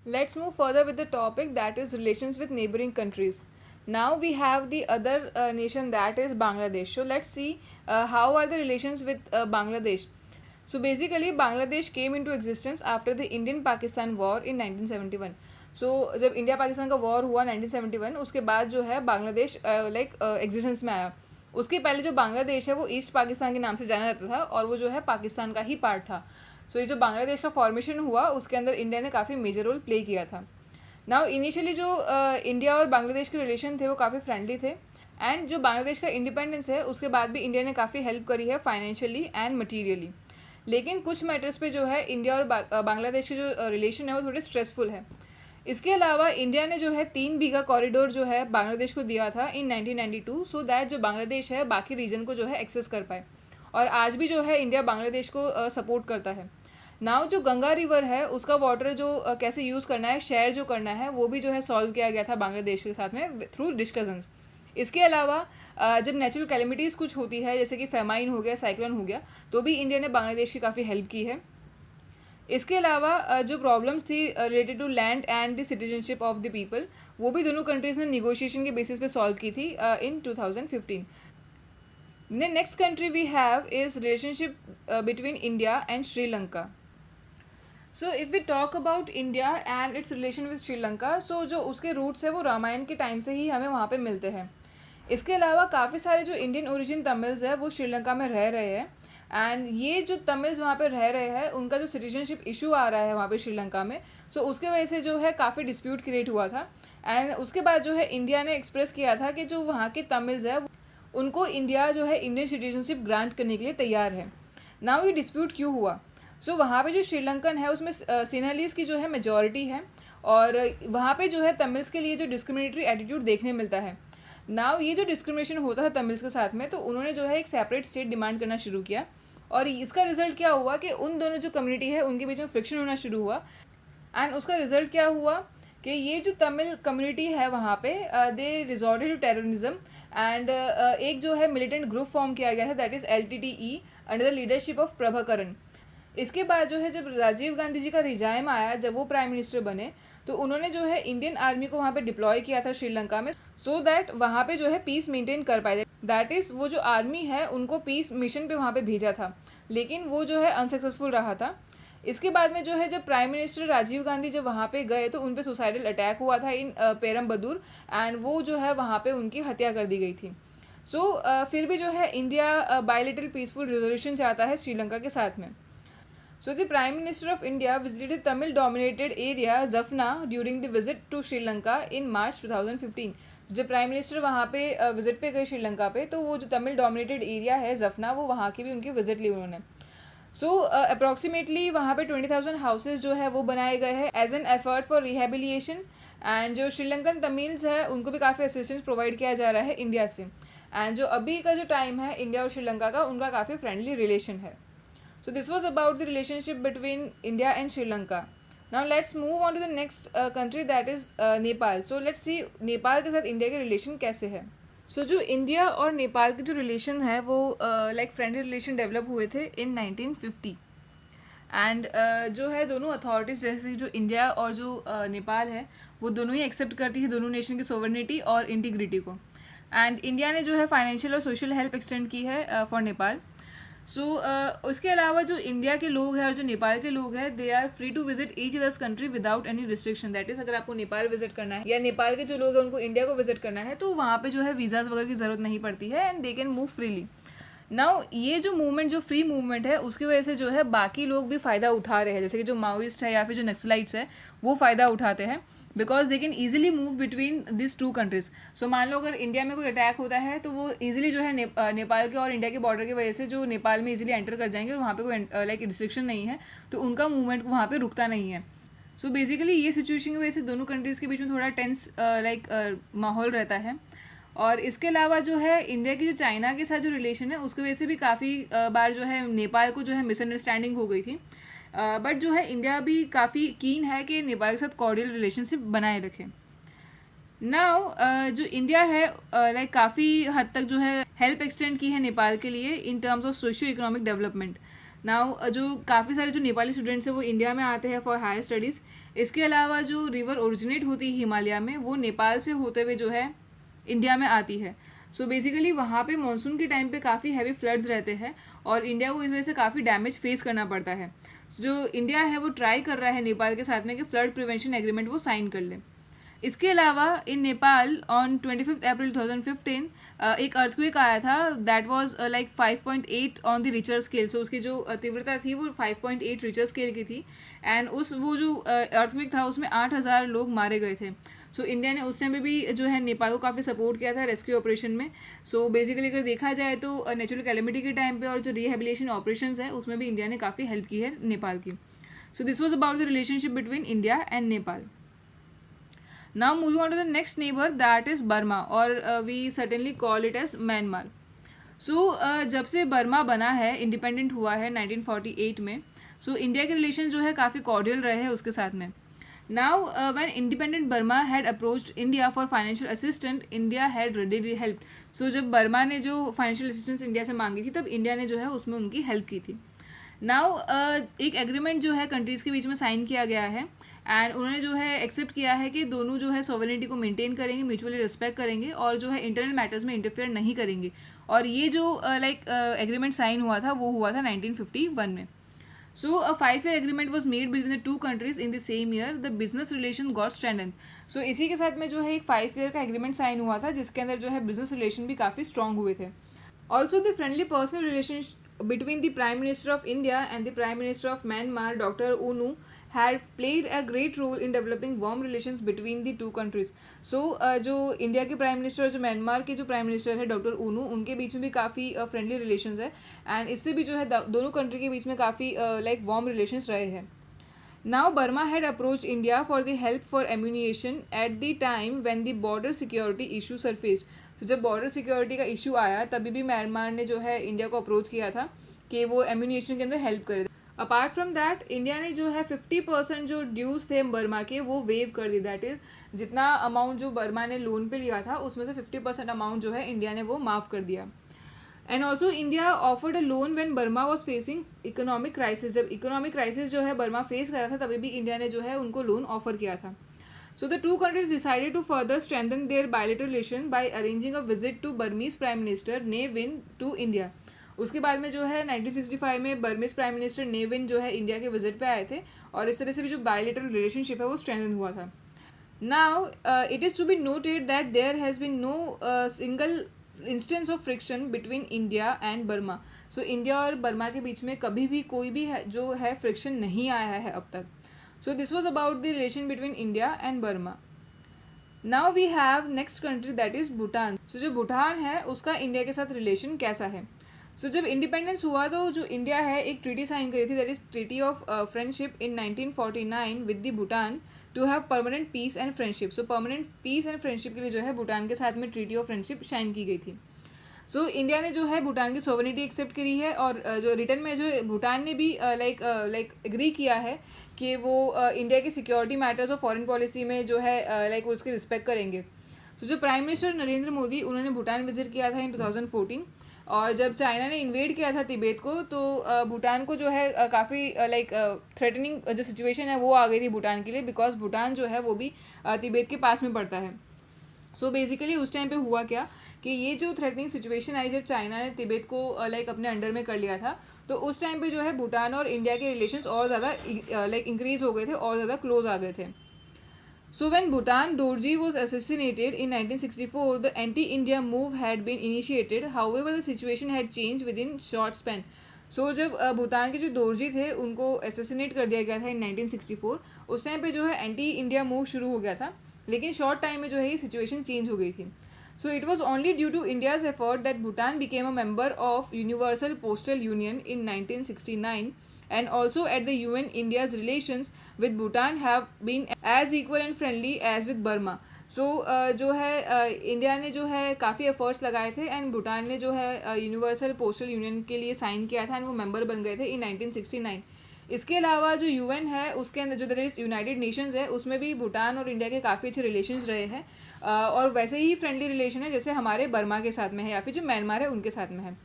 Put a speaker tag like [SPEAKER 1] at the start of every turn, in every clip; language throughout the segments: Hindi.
[SPEAKER 1] Let's move further with the topic, that is relations with neighboring countries. Now we have the other nation, that is Bangladesh. So let's see how are the relations with Bangladesh. So basically Bangladesh came into existence after the Indian Pakistan war in 1971. सो जब इंडिया पाकिस्तान का वॉर हुआ 1971, उसके बाद जो है बांग्लादेश लाइक एग्जिस्टेंस में आया. उसके पहले जो बांग्लादेश है वो ईस्ट पाकिस्तान के नाम से जाना जाता था और वो जो है पाकिस्तान का ही पार्ट था. सो ये जो बांग्लादेश का फॉर्मेशन हुआ उसके अंदर इंडिया ने काफ़ी मेजर रोल प्ले किया था. नाउ इनिशियली जो इंडिया और बांग्लादेश के रिलेशन थे वो काफ़ी फ्रेंडली थे. एंड जो बांग्लादेश का इंडिपेंडेंस है उसके बाद भी इंडिया ने काफ़ी हेल्प करी है फाइनेंशियली एंड मटीरियली. लेकिन कुछ मैटर्स पे जो है इंडिया और बांग्लादेश के जो रिलेशन है वो थोड़े स्ट्रेसफुल है. इसके अलावा इंडिया ने जो है 3 बीघा कॉरिडोर जो है बांग्लादेश को दिया था इन 1992, सो दैट जो बांग्लादेश है बाकी रीजन को जो है एक्सेस कर पाए. और आज भी जो है इंडिया बांग्लादेश को सपोर्ट करता है. नाउ जो गंगा रिवर है उसका वाटर जो कैसे यूज़ करना है, शेयर जो करना है, वो भी जो है सॉल्व किया गया था बांग्लादेश के साथ में थ्रू डिस्कशंस. इसके अलावा जब नेचुरल कैलेमिटीज़ कुछ होती है जैसे कि फेमाइन हो गया, साइक्लोन हो गया, तो भी इंडिया ने बांग्लादेश की काफ़ी हेल्प की है. इसके अलावा जो प्रॉब्लम्स थी related to land and the citizenship of the people, वो भी दोनों कंट्रीज़ ने निगोशिएशन के बेसिस पे सॉल्व की थी इन 2015. The next country we have is relationship between India and Sri Lanka. So if we talk about India and its relation with Sri Lanka, so जो उसके रूट्स है वो रामायण के टाइम से ही हमें वहाँ पे मिलते हैं. इसके अलावा काफ़ी सारे जो इंडियन ओरिजिन तमिल्स है वो श्रीलंका में रह रहे हैं. एंड ये जो तमिल्स वहाँ पे रह रहे हैं उनका जो सिटीजनशिप इशू आ रहा है वहाँ पे श्रीलंका में, सो उसके वजह से जो है काफ़ी डिस्प्यूट क्रिएट हुआ था. एंड उसके बाद जो है इंडिया ने एक्सप्रेस किया था कि जो वहाँ के तमिल्स है उनको इंडिया जो है इंडियन सिटीजनशिप ग्रांट करने के लिए तैयार है. नाउ ये डिस्प्यूट क्यों हुआ? सो वहाँ पे जो श्रीलंकन है उसमें सिन्हालीज की जो है मेजॉरिटी है और वहाँ पे जो है तमिल्स के लिए जो डिस्क्रिमिनेटरी एटीट्यूड देखने मिलता है. नाउ ये जो डिस्क्रिमिनेशन होता था तमिल्स के साथ में, तो उन्होंने जो है एक सेपरेट स्टेट डिमांड करना शुरू किया. और इसका रिजल्ट क्या हुआ कि उन दोनों जो कम्युनिटी है उनके बीच में फ्रिक्शन होना शुरू हुआ. एंड उसका रिजल्ट क्या हुआ कि ये जो तमिल कम्युनिटी है वहाँ पे दे रिजॉर्टेड टू टेररिज्म. एंड एक जो है मिलिटेंट ग्रुप फॉर्म किया गया है, that is LTTE under the leadership of Prabhakaran. इसके बाद जो है जब राजीव गांधी जी का रिजाइम आया, जब वो प्राइम मिनिस्टर बने, तो उन्होंने जो है इंडियन आर्मी को वहाँ पे डिप्लॉय किया था श्रीलंका में, सो दैट वहाँ पे जो है पीस मेंटेन कर पाए. दैट इज़ वो जो आर्मी है उनको पीस मिशन पे वहाँ पे भेजा था, लेकिन वो जो है अनसक्सेसफुल रहा था. इसके बाद में जो है जब प्राइम मिनिस्टर राजीव गांधी जब वहाँ पे गए तो उन पे सुसाइडल अटैक हुआ था इन पेरम्बदूर. एंड वो जो है वहाँ पे उनकी हत्या कर दी गई थी. सो फिर भी जो है इंडिया बायलैटरल पीसफुल रिजोल्यूशन चाहता है श्रीलंका के साथ में. So the Prime Minister of India visited Tamil-dominated area Jaffna during the visit to Sri Lanka in March 2015. जब प्राइम मिनिस्टर वहाँ पे विजिट पे गए श्रीलंका पे, तो वो जो तमिल डोमिनेटेड एरिया है जफना, वो वहाँ की भी उनकी विजिट ली उन्होंने. सो अप्रॉक्सीमेटली वहाँ पे 20,000 हाउसेज जो है वो बनाए गए हैं as an effort for rehabilitation. And जो श्रीलंकन तमिल्स है उनको भी काफ़ी असिस्टेंस प्रोवाइड किया जा रहा है इंडिया से. एंड जो अभी का जो टाइम है इंडिया और श्रीलंका का, उनका काफ़ी फ्रेंडली रिलेशन है. So this was about the relationship between India and Sri Lanka. Now let's move on to the next country, that is Nepal. So let's see Nepal के साथ इंडिया के रिलेशन कैसे है. सो जो इंडिया और नेपाल के जो रिलेशन है वो लाइक फ्रेंडली रिलेशन डेवलप हुए थे इन 1950. एंड जो है दोनों अथॉरिटीज़ जैसे जो इंडिया और जो नेपाल है वो दोनों ही एक्सेप्ट करती है दोनों नेशन की सोवरेनिटी और इंटीग्रिटी को. एंड इंडिया ने जो है फाइनेंशियल और सोशल हेल्प एक्सटेंड की है फॉर नेपाल. सो उसके अलावा जो इंडिया के लोग हैं और जो नेपाल के लोग हैं, they are free to visit each others country without any restriction. That is अगर आपको नेपाल विजिट करना है या नेपाल के जो लोग हैं उनको इंडिया को विजिट करना है, तो वहाँ पे जो है वीज़ाज़ वगैरह की ज़रूरत नहीं पड़ती है and they can move freely. Now ये जो मूवमेंट, जो फ्री मूवमेंट है, उसकी वजह से जो है बाकी लोग भी फ़ायदा उठा रहे हैं, जैसे कि जो माओइस्ट है या फिर जो नक्सलाइट्स है वो फ़ायदा उठाते हैं, because they can easily move between this two countries. So मान लो अगर इंडिया में कोई अटैक होता है तो वो ईजिली जो है नेपाल के और इंडिया के बॉर्डर की वजह से जो नेपाल में ईजिली एंटर कर जाएंगे और वहाँ पे कोई लाइक रिस्ट्रिक्शन नहीं है, तो उनका मूवमेंट वहाँ पे रुकता नहीं है. सो बेसिकली ये सिचुएशन की वजह से दोनों कंट्रीज़ के बीच में थोड़ा टेंस लाइक माहौल रहता है. और इसके अलावा जो है इंडिया की जो चाइना के साथ जो रिलेशन है उसकी वजह से भी काफ़ी बार जो है नेपाल को जो है मिसअंडरस्टैंडिंग हो गई थी. बट जो है इंडिया भी काफ़ी कीन है कि नेपाल के साथ कॉर्डियल रिलेशनशिप बनाए रखे. नाउ जो इंडिया है लाइक काफ़ी हद तक जो है हेल्प एक्सटेंड की है नेपाल के लिए in terms of socio economic development. Now जो काफ़ी सारे जो नेपाली स्टूडेंट्स हैं वो इंडिया में आते हैं फॉर हायर स्टडीज़. इसके अलावा जो रिवर ओरिजिनेट होती है हिमालय में, वो नेपाल से होते हुए जो है इंडिया में आती है. सो बेसिकली वहाँ पे मानसून के टाइम पे काफ़ी हैवी फ्लड्स रहते हैं और इंडिया को इस वजह से काफ़ी डैमेज फेस करना पड़ता है. जो इंडिया है वो ट्राई कर रहा है नेपाल के साथ में कि फ्लड प्रिवेंशन एग्रीमेंट वो साइन कर ले. इसके अलावा इन नेपाल ऑन 25 अप्रैल 2015 एक अर्थक्वेक आया था that was like 5.8 on the Richter scale. So उसकी जो तीव्रता थी वो 5.8 रिचर स्केल की थी. एंड वो जो अर्थक्वेक था उसमें 8,000 लोग मारे गए थे. सो इंडिया ने उस टाइम पे भी जो है नेपाल को काफ़ी सपोर्ट किया था रेस्क्यू ऑपरेशन में. सो बेसिकली अगर देखा जाए तो नेचुरल कैलेमिटी के टाइम पे और जो रिहेबिलिटेशन ऑपरेशंस है उसमें भी इंडिया ने काफ़ी हेल्प की है नेपाल की. So this was about the relationship between India and Nepal. Now moving on to the next neighbor, that is Burma, or we certainly call it as Myanmar. So जब से बर्मा बना है, इंडिपेंडेंट हुआ है 1948 में, सो इंडिया के रिलेशन जो है काफ़ी कॉर्डियल रहे हैं उसके साथ में. Now when independent Burma had approached India for financial assistant, India had readily help. So जब बर्मा ने जो फाइनेंशियल असिस्टेंस इंडिया से मांगी थी तब इंडिया ने जो है उसमें उनकी हेल्प की थी. नाउ एक एग्रीमेंट जो है कंट्रीज़ के बीच में साइन किया गया है एंड उन्होंने जो है एक्सेप्ट किया है कि दोनों जो है सॉवरेनिटी को मेंटेन करेंगे, म्यूचुअली रिस्पेक्ट करेंगे और जो है इंटरनल मैटर्स में इंटरफेयर नहीं करेंगे. और ये जो एग्रीमेंट साइन हुआ था वो हुआ था 1951 में. So a 5-year agreement was made between the two countries in the same year. The business relation got strengthen. So इसी के साथ में जो है एक 5 year का एग्रीमेंट साइन हुआ था जिसके अंदर जो है बिजनेस रिलेशन भी काफ़ी स्ट्रॉन्ग हुए थे. Also the friendly personal relation between the Prime Minister of India and the Prime Minister of Myanmar, Dr. UNU, had played a great role in developing warm relations between the two countries. So जो इंडिया के प्राइम मिनिस्टर और जो म्यांमार के जो प्राइम मिनिस्टर है डॉक्टर ऊनू, उनके बीच में भी काफ़ी फ्रेंडली रिलेशंस है एंड इससे भी जो है दोनों कंट्री के बीच में काफ़ी लाइक वार्म रिलेशंस रहे हैं. Now Burma had approached India for the help for ammunition at the time when the border security issue surfaced. तो जब बॉर्डर सिक्योरिटी का इशू आया तभी भी म्यांमार ने जो है इंडिया को अप्रोच किया था कि वो एम्यूनिशन के अंदर हेल्प करे. अपार्ट फ्रॉम दैट इंडिया ने जो है 50% जो ड्यूज थे बर्मा के वो वेव कर दी. दैट इज़ जितना अमाउंट जो बर्मा ने लोन पे लिया था उसमें से 50% अमाउंट जो है इंडिया ने वो माफ़ कर दिया. And also India offered a loan when Burma was facing economic crisis. जब इकोनॉमिक क्राइसिस जो है बर्मा फेस कर रहा था तभी भी इंडिया ने जो है उनको लोन ऑफर किया था. So the two countries decided to further strengthen their bilateral relation by arranging a visit to Burmese Prime Minister Ne Win to India. उसके बाद में जो है 1965 में बर्मीज प्राइम मिनिस्टर ने विन जो है इंडिया के विजिट पे आए थे और इस तरह से भी जो बायलेटरल रिलेशनशिप है वो स्ट्रेंथन हुआ था. Now it is to be noted that there has been no single instance of friction between India and Burma. So India और बर्मा के बीच में कभी भी कोई भी जो है फ्रिक्शन नहीं आया है अब तक. So this was about the relation between India and Burma. Now we have next country that is Bhutan. So जो भूटान है उसका इंडिया के साथ रिलेशन कैसा है. सो जब इंडिपेंडेंस हुआ तो जो इंडिया है एक ट्रीटी साइन करी थी that is treaty of friendship in 1949 with the Bhutan to have permanent peace and friendship. So permanent peace and friendship के लिए जो है भूटान के साथ में ट्रीटी ऑफ फ्रेंडशिप साइन की गई थी. सो इंडिया ने जो है भूटान की सोवरेनिटी एक्सेप्ट करी है और जो रिटर्न में जो भूटान ने भी लाइक एग्री किया है कि वो इंडिया की सिक्योरिटी मैटर्स और फॉरेन पॉलिसी में जो है लाइक उसकी रिस्पेक्ट करेंगे. सो जो प्राइम मिनिस्टर नरेंद्र मोदी उन्होंने भूटान विजिट किया था इन 2014 और जब चाइना ने इन्वेड किया था तिब्बत को तो भूटान को जो है काफ़ी लाइक थ्रेटनिंग जो सिचुएशन है वो आ गई थी भूटान के लिए बिकॉज भूटान जो है वो भी तिब्बत के पास में पड़ता है. सो बेसिकली उस टाइम पे हुआ क्या कि ये जो थ्रेटनिंग सिचुएशन आई जब चाइना ने तिब्बत को लाइक अपने अंडर में कर लिया था तो उस टाइम पे जो है भूटान और इंडिया के रिलेशंस और ज़्यादा लाइक इंक्रीज हो गए थे और ज़्यादा क्लोज आ गए थे. So when Bhutan Dorji was assassinated in 1964, the anti-India move had been initiated. However, the situation had changed within short span. So जब भूटान के जो दोरजी थे उनको असैसिनेट कर दिया गया था इन 1964, उस टाइम पे जो है एंटी इंडिया मूव शुरू हो गया था लेकिन शॉर्ट टाइम में जो है ये सिचुएशन चेंज हो गई थी. So it was only due to India's effort that Bhutan became a member of Universal Postal Union in 1969. And also at the UN, India's relations with Bhutan have been as equal and friendly as with Burma. So जो है इंडिया ने जो है काफ़ी एफर्ट्स लगाए थे एंड भूटान ने जो है यूनिवर्सल पोस्टल यूनियन के लिए साइन किया था एंड वो मेंबर बन गए थे इन 1969. इसके अलावा जो यूएन है उसके अंदर जो दैट इज यूनाइटेड नेशंस है उसमें भी भूटान और इंडिया के काफ़ी अच्छे रिलेशंस रहे हैं और वैसे ही फ्रेंडली रिलेशन है जैसे हमारे बर्मा के साथ में है या फिर जो म्यांमार है उनके साथ में है.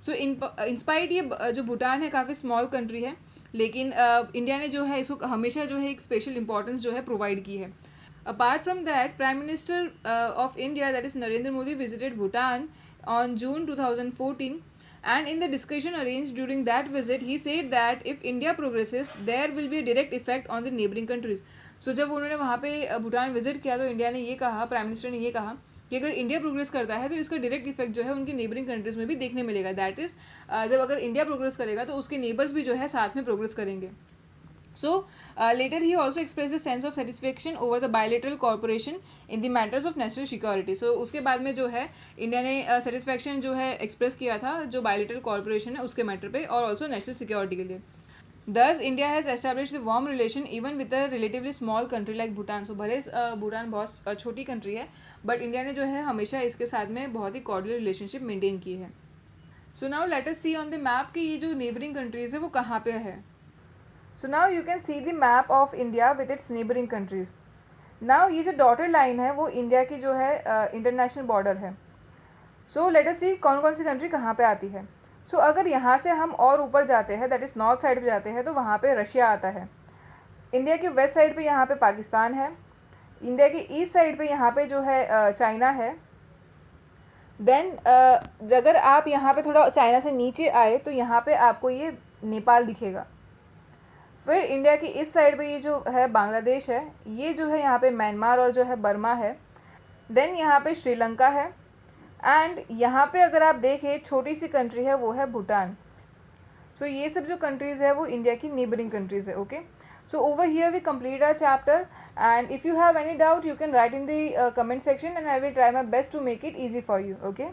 [SPEAKER 1] सो इंस्पाइट ये जो भूटान है काफ़ी स्मॉल कंट्री है लेकिन इंडिया ने जो है इसको हमेशा जो है एक स्पेशल इंपॉर्टेंस जो है प्रोवाइड की है. Apart from that, Prime Minister of India, that is Narendra Modi, visited Bhutan on June 2014, and in the discussion arranged during that visit, he said that if India progresses, there will be a direct effect on the neighboring countries. So जब उन्होंने वहाँ पे भूटान विजिट किया तो इंडिया ने ये कहा, प्राइम मिनिस्टर ने ये कहा कि अगर इंडिया प्रोग्रेस करता है तो इसका डायरेक्ट इफेक्ट जो है उनकी नेबरिंग कंट्रीज में भी देखने मिलेगा. दैट इज जब अगर इंडिया प्रोग्रेस करेगा तो उसके नेबर्स भी जो है साथ में प्रोग्रेस करेंगे. So later he also expressed a sense of satisfaction over the bilateral cooperation in the matters of national security. So उसके बाद में जो है इंडिया ने satisfaction जो है एक्सप्रेस किया था जो bilateral cooperation है उसके मैटर पे और also national security के लिए. Thus India has established a warm relation even with a relatively small country like Bhutan. So भले भूटान बहुत छोटी कंट्री है बट इंडिया ने जो है हमेशा इसके साथ में बहुत ही कॉर्डियल रिलेशनशिप मेंटेन की है. So now let us see on the map कि ये जो नेबरिंग कंट्रीज़ है वो कहाँ पे है. So now you can see the map of India with its neighboring countries. Now ये जो डॉटेड लाइन है वो इंडिया की जो है इंटरनेशनल बॉर्डर है. सो लेट अस सी कौन कौन सी कंट्री कहाँ पे आती है. सो अगर यहाँ से हम और ऊपर जाते हैं दैट इज़ नॉर्थ साइड पे जाते हैं तो वहाँ पे रशिया आता है. इंडिया की वेस्ट साइड पे यहाँ पे पाकिस्तान है. इंडिया की ईस्ट साइड पे यहाँ पे जो है चाइना है. देन अगर आप यहाँ पे थोड़ा चाइना से नीचे आए तो यहाँ पे आपको ये नेपाल दिखेगा. फिर इंडिया की इस साइड पे ये जो है बांग्लादेश है. ये जो है यहाँ पे म्यांमार और जो है बर्मा है. देन यहाँ पे श्रीलंका है. एंड यहाँ पे अगर आप देखें छोटी सी कंट्री है वो है भूटान. सो ये सब जो कंट्रीज़ है वो इंडिया की नेबरिंग कंट्रीज़ है. Okay, so over here we complete our chapter and if you have any doubt you can write in the comment section and I will try my best to make it easy for you. Okay.